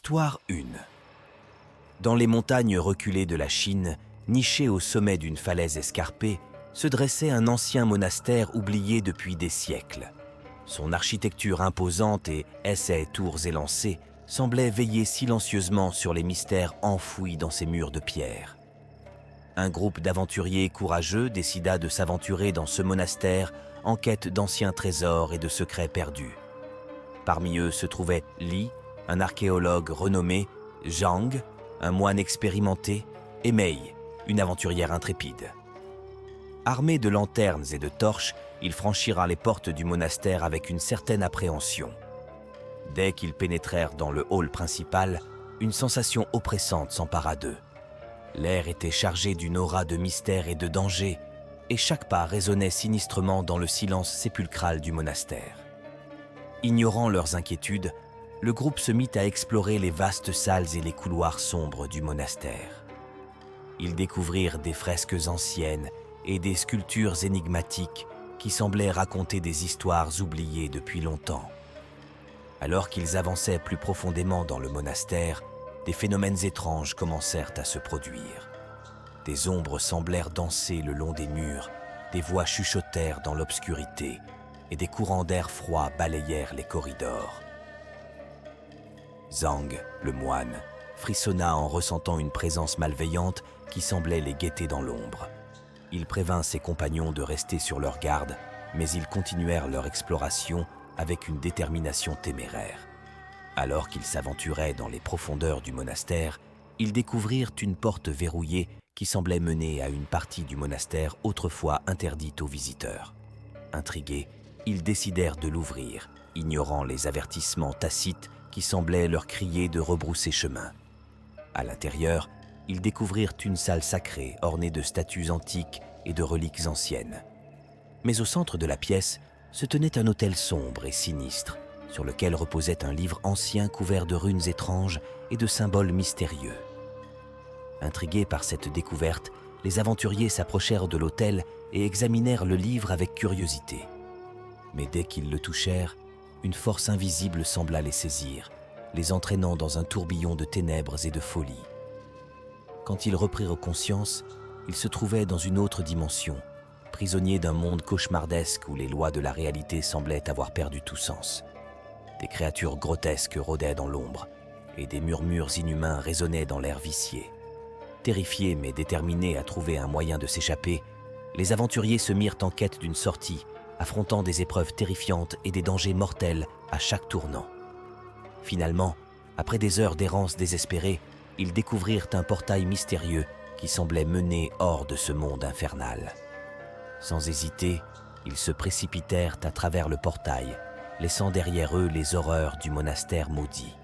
Histoire 1. Dans les montagnes reculées de la Chine, niché au sommet d'une falaise escarpée, se dressait un ancien monastère oublié depuis des siècles. Son architecture imposante et ses tours élancées semblaient veiller silencieusement sur les mystères enfouis dans ses murs de pierre. Un groupe d'aventuriers courageux décida de s'aventurer dans ce monastère en quête d'anciens trésors et de secrets perdus. Parmi eux se trouvaient Li, un archéologue renommé, Zhang, un moine expérimenté, et Mei, une aventurière intrépide. Armés de lanternes et de torches, il franchira les portes du monastère avec une certaine appréhension. Dès qu'ils pénétrèrent dans le hall principal, une sensation oppressante s'empara d'eux. L'air était chargé d'une aura de mystère et de danger, et chaque pas résonnait sinistrement dans le silence sépulcral du monastère. Ignorant leurs inquiétudes, le groupe se mit à explorer les vastes salles et les couloirs sombres du monastère. Ils découvrirent des fresques anciennes et des sculptures énigmatiques qui semblaient raconter des histoires oubliées depuis longtemps. Alors qu'ils avançaient plus profondément dans le monastère, des phénomènes étranges commencèrent à se produire. Des ombres semblèrent danser le long des murs, des voix chuchotèrent dans l'obscurité et des courants d'air froid balayèrent les corridors. Zhang, le moine, frissonna en ressentant une présence malveillante qui semblait les guetter dans l'ombre. Il prévint ses compagnons de rester sur leur garde, mais ils continuèrent leur exploration avec une détermination téméraire. Alors qu'ils s'aventuraient dans les profondeurs du monastère, ils découvrirent une porte verrouillée qui semblait mener à une partie du monastère autrefois interdite aux visiteurs. Intrigués, ils décidèrent de l'ouvrir, ignorant les avertissements tacites qui semblaient leur crier de rebrousser chemin. À l'intérieur, ils découvrirent une salle sacrée ornée de statues antiques et de reliques anciennes. Mais au centre de la pièce se tenait un autel sombre et sinistre, sur lequel reposait un livre ancien couvert de runes étranges et de symboles mystérieux. Intrigués par cette découverte, les aventuriers s'approchèrent de l'autel et examinèrent le livre avec curiosité. Mais dès qu'ils le touchèrent, une force invisible sembla les saisir, les entraînant dans un tourbillon de ténèbres et de folie. Quand ils reprirent conscience, ils se trouvaient dans une autre dimension, prisonniers d'un monde cauchemardesque où les lois de la réalité semblaient avoir perdu tout sens. Des créatures grotesques rôdaient dans l'ombre, et des murmures inhumains résonnaient dans l'air vicié. Terrifiés mais déterminés à trouver un moyen de s'échapper, les aventuriers se mirent en quête d'une sortie, affrontant des épreuves terrifiantes et des dangers mortels à chaque tournant. Finalement, après des heures d'errance désespérée, ils découvrirent un portail mystérieux qui semblait mener hors de ce monde infernal. Sans hésiter, ils se précipitèrent à travers le portail, laissant derrière eux les horreurs du monastère maudit.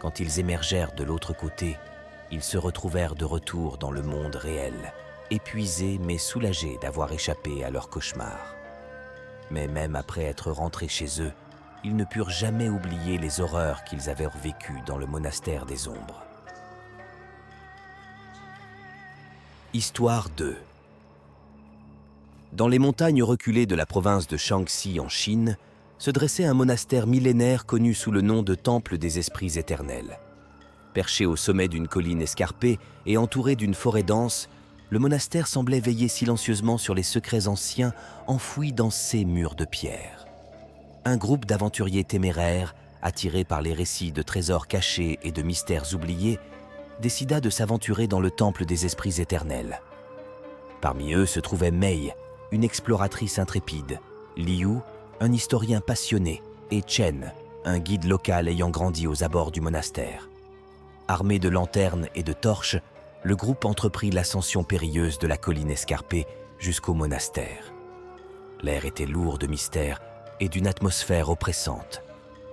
Quand ils émergèrent de l'autre côté, ils se retrouvèrent de retour dans le monde réel, épuisés mais soulagés d'avoir échappé à leur cauchemar. Mais même après être rentrés chez eux, ils ne purent jamais oublier les horreurs qu'ils avaient vécues dans le monastère des ombres. Histoire 2. Dans les montagnes reculées de la province de Shaanxi en Chine, se dressait un monastère millénaire connu sous le nom de Temple des Esprits Éternels. Perché au sommet d'une colline escarpée et entouré d'une forêt dense, le monastère semblait veiller silencieusement sur les secrets anciens enfouis dans ces murs de pierre. Un groupe d'aventuriers téméraires, attirés par les récits de trésors cachés et de mystères oubliés, décida de s'aventurer dans le temple des esprits éternels. Parmi eux se trouvait Mei, une exploratrice intrépide, Liu, un historien passionné, et Chen, un guide local ayant grandi aux abords du monastère. Armés de lanternes et de torches, le groupe entreprit l'ascension périlleuse de la colline escarpée jusqu'au monastère. L'air était lourd de mystère et d'une atmosphère oppressante,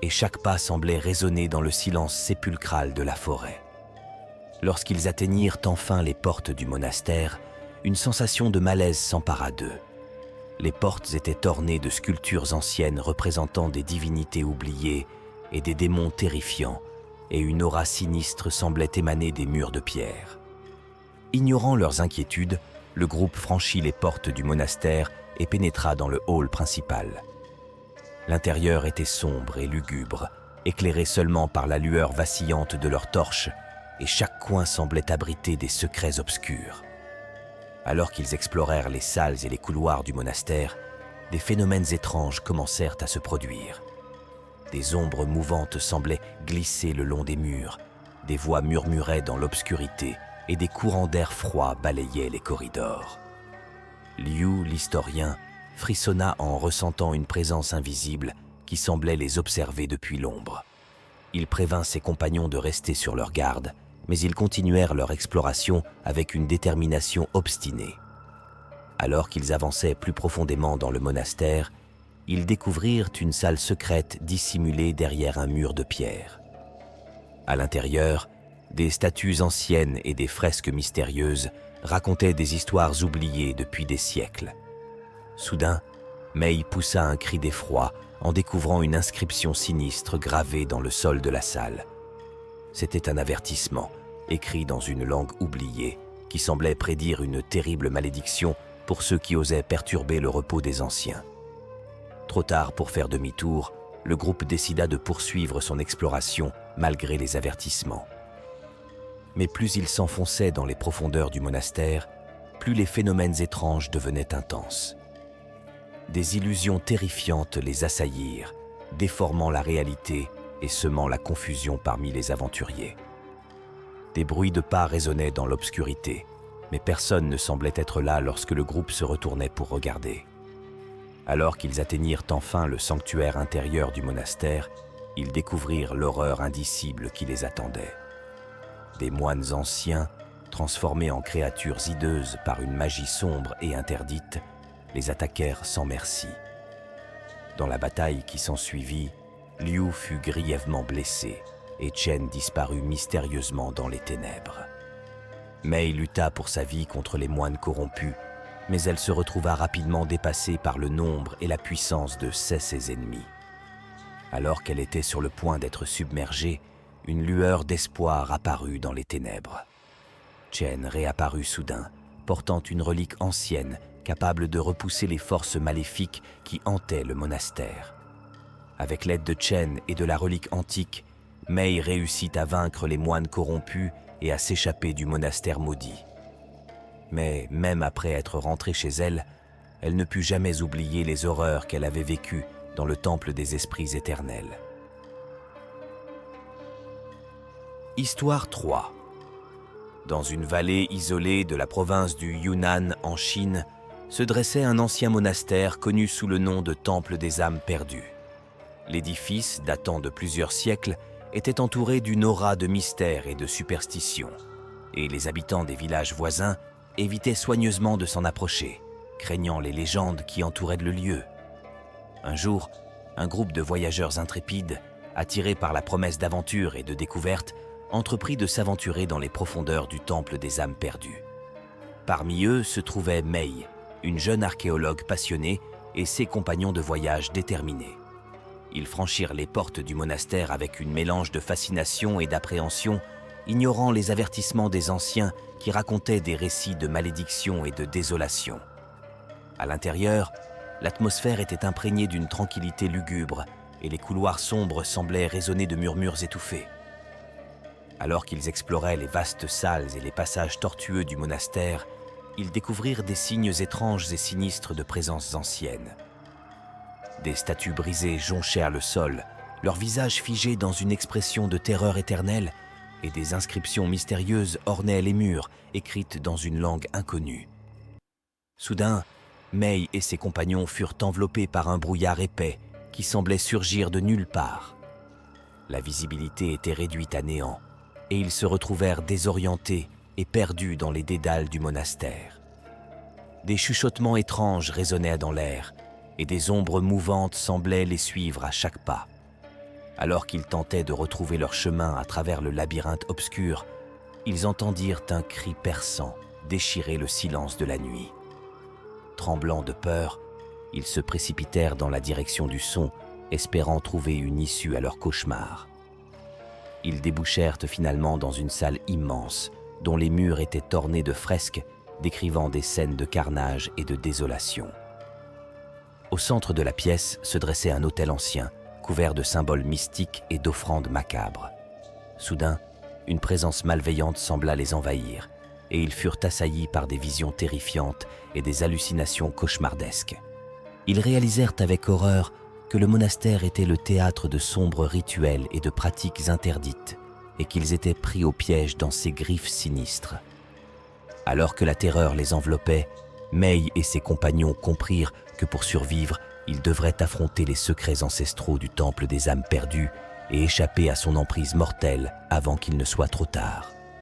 et chaque pas semblait résonner dans le silence sépulcral de la forêt. Lorsqu'ils atteignirent enfin les portes du monastère, une sensation de malaise s'empara d'eux. Les portes étaient ornées de sculptures anciennes représentant des divinités oubliées et des démons terrifiants, et une aura sinistre semblait émaner des murs de pierre. Ignorant leurs inquiétudes, le groupe franchit les portes du monastère et pénétra dans le hall principal. L'intérieur était sombre et lugubre, éclairés seulement par la lueur vacillante de leurs torches, et chaque coin semblait abriter des secrets obscurs. Alors qu'ils explorèrent les salles et les couloirs du monastère, des phénomènes étranges commencèrent à se produire. Des ombres mouvantes semblaient glisser le long des murs, des voix murmuraient dans l'obscurité et des courants d'air froid balayaient les corridors. Liu, l'historien, frissonna en ressentant une présence invisible qui semblait les observer depuis l'ombre. Il prévint ses compagnons de rester sur leur garde, mais ils continuèrent leur exploration avec une détermination obstinée. Alors qu'ils avançaient plus profondément dans le monastère, ils découvrirent une salle secrète dissimulée derrière un mur de pierre. À l'intérieur, des statues anciennes et des fresques mystérieuses racontaient des histoires oubliées depuis des siècles. Soudain, Mei poussa un cri d'effroi en découvrant une inscription sinistre gravée dans le sol de la salle. C'était un avertissement, écrit dans une langue oubliée, qui semblait prédire une terrible malédiction pour ceux qui osaient perturber le repos des anciens. Trop tard pour faire demi-tour, le groupe décida de poursuivre son exploration malgré les avertissements. Mais plus ils s'enfonçaient dans les profondeurs du monastère, plus les phénomènes étranges devenaient intenses. Des illusions terrifiantes les assaillirent, déformant la réalité et semant la confusion parmi les aventuriers. Des bruits de pas résonnaient dans l'obscurité, mais personne ne semblait être là lorsque le groupe se retournait pour regarder. Alors qu'ils atteignirent enfin le sanctuaire intérieur du monastère, ils découvrirent l'horreur indicible qui les attendait. Des moines anciens, transformés en créatures hideuses par une magie sombre et interdite, les attaquèrent sans merci. Dans la bataille qui s'ensuivit, Liu fut grièvement blessé et Chen disparut mystérieusement dans les ténèbres. Mei lutta pour sa vie contre les moines corrompus, mais elle se retrouva rapidement dépassée par le nombre et la puissance de ses ennemis. Alors qu'elle était sur le point d'être submergée, une lueur d'espoir apparut dans les ténèbres. Chen réapparut soudain, portant une relique ancienne capable de repousser les forces maléfiques qui hantaient le monastère. Avec l'aide de Chen et de la relique antique, Mei réussit à vaincre les moines corrompus et à s'échapper du monastère maudit. Mais même après être rentrée chez elle, elle ne put jamais oublier les horreurs qu'elle avait vécues dans le temple des esprits éternels. Histoire 3. Dans une vallée isolée de la province du Yunnan en Chine, se dressait un ancien monastère connu sous le nom de Temple des âmes perdues. L'édifice, datant de plusieurs siècles, était entouré d'une aura de mystère et de superstition, et les habitants des villages voisins évitaient soigneusement de s'en approcher, craignant les légendes qui entouraient le lieu. Un jour, un groupe de voyageurs intrépides, attirés par la promesse d'aventure et de découverte, entreprit de s'aventurer dans les profondeurs du Temple des âmes perdues. Parmi eux se trouvait Mei, une jeune archéologue passionnée, et ses compagnons de voyage déterminés. Ils franchirent les portes du monastère avec une mélange de fascination et d'appréhension, ignorant les avertissements des anciens qui racontaient des récits de malédiction et de désolation. À l'intérieur, l'atmosphère était imprégnée d'une tranquillité lugubre et les couloirs sombres semblaient résonner de murmures étouffés. Alors qu'ils exploraient les vastes salles et les passages tortueux du monastère, ils découvrirent des signes étranges et sinistres de présences anciennes. Des statues brisées jonchèrent le sol, leurs visages figés dans une expression de terreur éternelle, et des inscriptions mystérieuses ornaient les murs, écrites dans une langue inconnue. Soudain, Mei et ses compagnons furent enveloppés par un brouillard épais qui semblait surgir de nulle part. La visibilité était réduite à néant, et ils se retrouvèrent désorientés et perdus dans les dédales du monastère. Des chuchotements étranges résonnaient dans l'air, et des ombres mouvantes semblaient les suivre à chaque pas. Alors qu'ils tentaient de retrouver leur chemin à travers le labyrinthe obscur, ils entendirent un cri perçant déchirer le silence de la nuit. Tremblants de peur, ils se précipitèrent dans la direction du son, espérant trouver une issue à leur cauchemar. Ils débouchèrent finalement dans une salle immense, dont les murs étaient ornés de fresques décrivant des scènes de carnage et de désolation. Au centre de la pièce se dressait un autel ancien, couverts de symboles mystiques et d'offrandes macabres. Soudain, une présence malveillante sembla les envahir, et ils furent assaillis par des visions terrifiantes et des hallucinations cauchemardesques. Ils réalisèrent avec horreur que le monastère était le théâtre de sombres rituels et de pratiques interdites, et qu'ils étaient pris au piège dans ces griffes sinistres. Alors que la terreur les enveloppait, Mei et ses compagnons comprirent que pour survivre, ils devraient affronter les secrets ancestraux du temple des âmes perdues et échapper à son emprise mortelle avant qu'il ne soit trop tard.